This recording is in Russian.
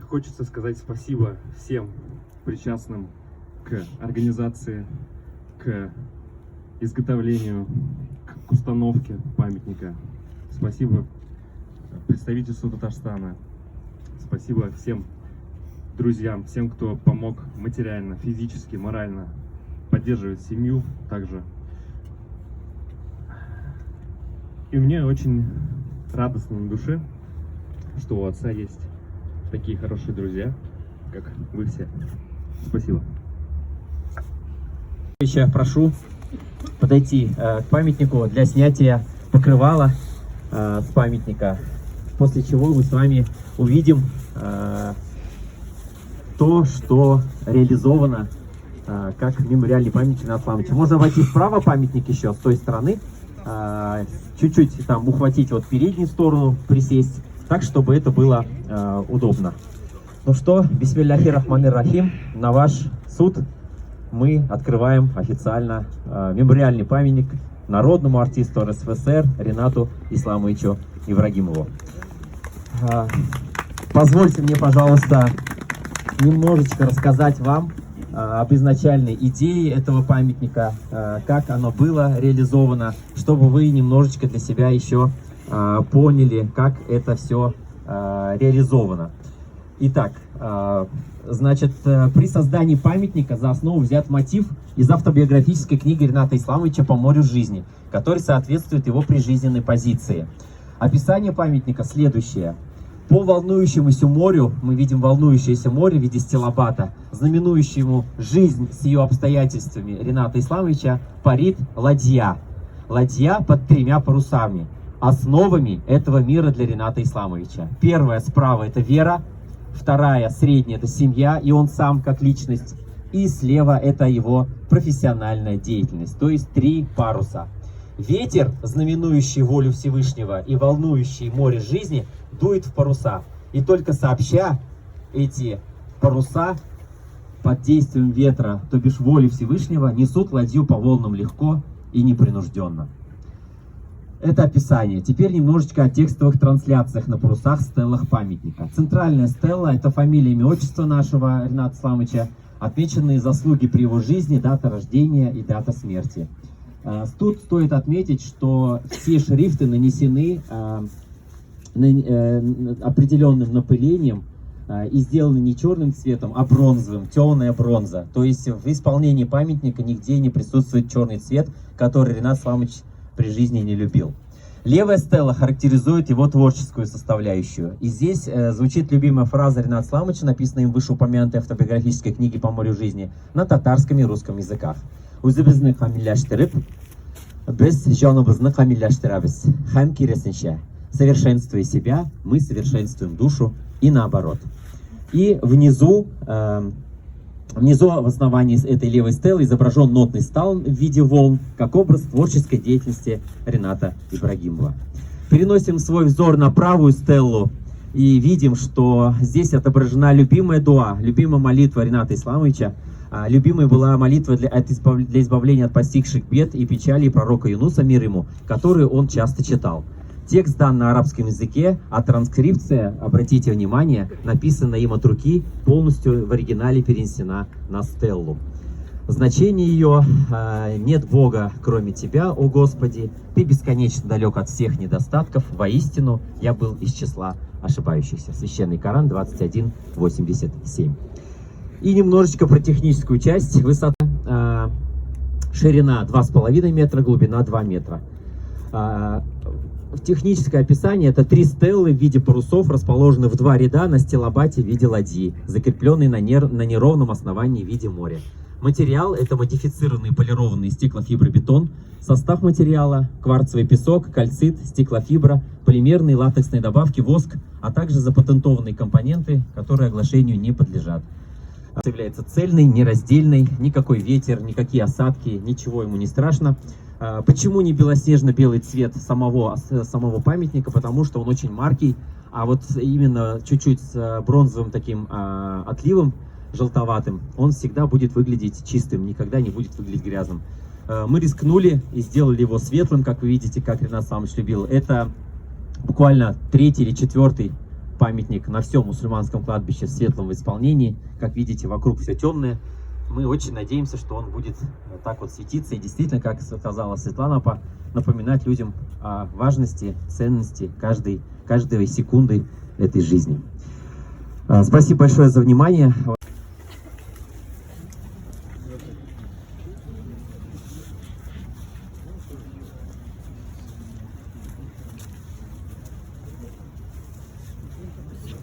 хочется сказать спасибо всем причастным к организации, к изготовлению, к установке памятника. Спасибо представительству Татарстана. Спасибо всем друзьям, всем, кто помог материально, физически, морально поддерживать семью также. И мне очень радостно на душе, что у отца есть такие хорошие друзья, как вы все. Спасибо. Я прошу подойти к памятнику для снятия покрывала с памятника, после чего мы с вами увидим то, что реализовано как мемориальный памятник Рената Исламовича. Можно обойти вправо памятник еще с той стороны, чуть-чуть там ухватить вот переднюю сторону, присесть, так, чтобы это было удобно. Ну что, бисмилляхи рахмани рахим, на ваш суд мы открываем официально мемориальный памятник народному артисту РСФСР Ренату Исламовичу Ибрагимову. Позвольте мне, пожалуйста, немножечко рассказать вам об изначальной идее этого памятника, как оно было реализовано, чтобы вы немножечко для себя еще поняли, как это все реализовано. Итак, значит, при создании памятника за основу взят мотив из автобиографической книги Рената Исламовича «По морю жизни», который соответствует его прижизненной позиции. Описание памятника следующее. По волнующемуся морю, мы видим волнующееся море в виде стилобата, знаменующему жизнь с ее обстоятельствами Рената Исламовича, парит ладья. Ладья под 3 парусами, основами этого мира для Рената Исламовича. Первая справа — это вера, вторая, средняя — это семья, и он сам как личность, и слева — это его профессиональная деятельность, то есть 3 паруса. Ветер, знаменующий волю Всевышнего и волнующий море жизни, дует в паруса. И только сообща эти паруса под действием ветра, то бишь воли Всевышнего, несут ладью по волнам легко и непринужденно. Это описание. Теперь немножечко о текстовых трансляциях на парусах, стеллах памятника. Центральная стелла — это фамилия, имя, отчество нашего Рената Исламовича, отмеченные заслуги при его жизни, дата рождения и дата смерти. Тут стоит отметить, что все шрифты нанесены определенным напылением и сделаны не черным цветом, а бронзовым, темная бронза. То есть в исполнении памятника нигде не присутствует черный цвет, который Ренат Исламович при жизни не любил. Левая стелла характеризует его творческую составляющую. И здесь звучит любимая фраза Рената Исламовича, написанная им в вышеупомянутой автобиографической книге «По морю жизни» на татарском и русском языках. Үзебезне камилләштереп, без җаныбызны камилләштерәбез. Һәм киресенчә. Совершенствуя себя, мы совершенствуем душу и наоборот. И внизу в основании этой левой стелы изображен нотный стал в виде волн, как образ творческой деятельности Рената Ибрагимова. Переносим свой взор на правую стеллу и видим, что здесь отображена любимая дуа, любимая молитва Рената Исламовича. Любимой была молитва для избавления от постигших бед и печалей пророка Юнуса, мир ему, которую он часто читал. Текст дан на арабском языке, а транскрипция, обратите внимание, написана им от руки, полностью в оригинале перенесена на стеллу. Значение ее: «Нет Бога, кроме Тебя, о Господи, Ты бесконечно далек от всех недостатков, воистину я был из числа ошибающихся». Священный Коран 21:87. И немножечко про техническую часть. Высота, ширина 2,5 метра, глубина 2 метра. Техническое описание — это 3 стеллы в виде парусов, расположенные в 2 ряда на стилобате в виде ладьи, закрепленные на неровном основании в виде моря. Материал — это модифицированный полированный стеклофибробетон. Состав материала — кварцевый песок, кальцит, стеклофибра, полимерные латексные добавки, воск, а также запатентованные компоненты, которые оглашению не подлежат. Является цельной, нераздельной, никакой ветер, никакие осадки, ничего ему не страшно. Почему не белоснежно-белый цвет самого памятника? Потому что он очень маркий, а вот именно чуть-чуть с бронзовым таким отливом, желтоватым, он всегда будет выглядеть чистым, никогда не будет выглядеть грязным. Мы рискнули и сделали его светлым, как вы видите, как Ренат Исламович любил. Это буквально 3-й или 4-й памятник на всем мусульманском кладбище в светлом исполнении. Как видите, вокруг все темное. Мы очень надеемся, что он будет так вот светиться и действительно, как сказала Светлана, напоминать людям о важности, ценности каждой секунды этой жизни. Спасибо большое за внимание.